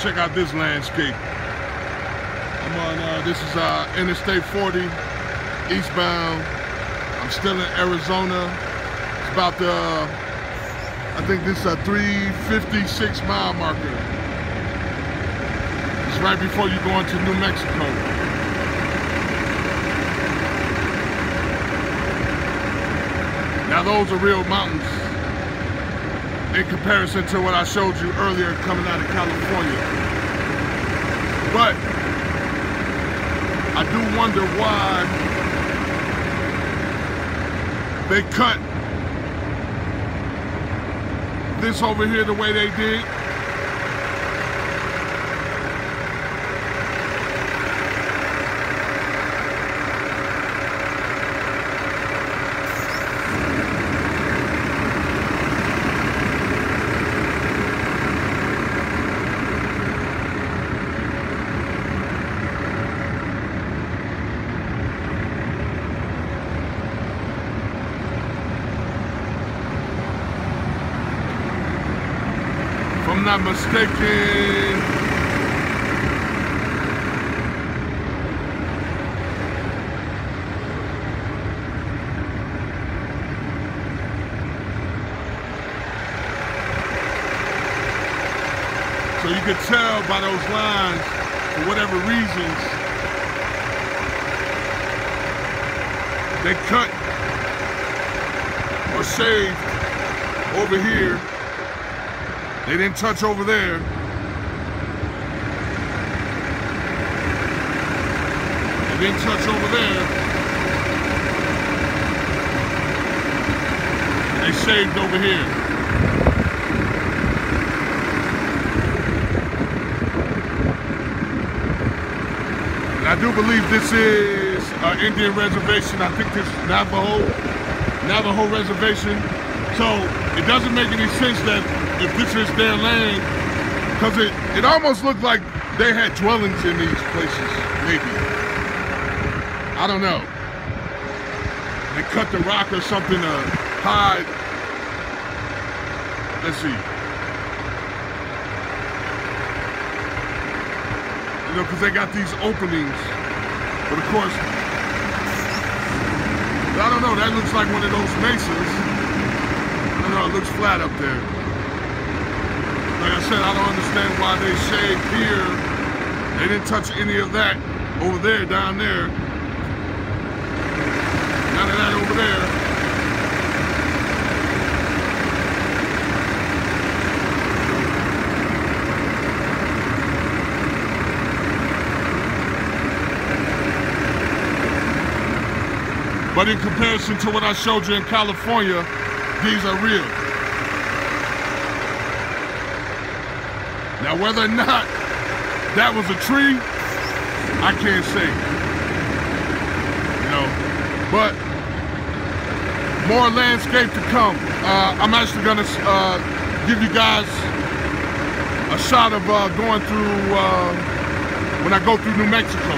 check out this landscape. I'm on, this is Interstate 40, eastbound. I'm still in Arizona. It's about the, I think this is a 356 mile marker. It's right before you go into New Mexico. Now those are real mountains in comparison to what I showed you earlier coming out of California. But I do wonder why they cut this over here the way they did. If I'm not mistaken, so you can tell by those lines, for whatever reasons, they cut or shaved over here. They didn't touch over there. They didn't touch over there. They shaved over here. And I do believe this is an Indian reservation. I think this is Navajo reservation. So it doesn't make any sense that if this is their land, because it almost looked like they had dwellings in these places, maybe. I don't know. They cut the rock or something to hide. Let's see. You know, because they got these openings. But of course, I don't know, that looks like one of those mesas. I don't know, it looks flat up there. Like I said, I don't understand why they shaved here. They didn't touch any of that over there, down there. None of that over there. But in comparison to what I showed you in California, these are real. Now, whether or not that was a tree, I can't say. You know, but more landscape to come. I'm actually gonna give you guys a shot of going through when I go through New Mexico.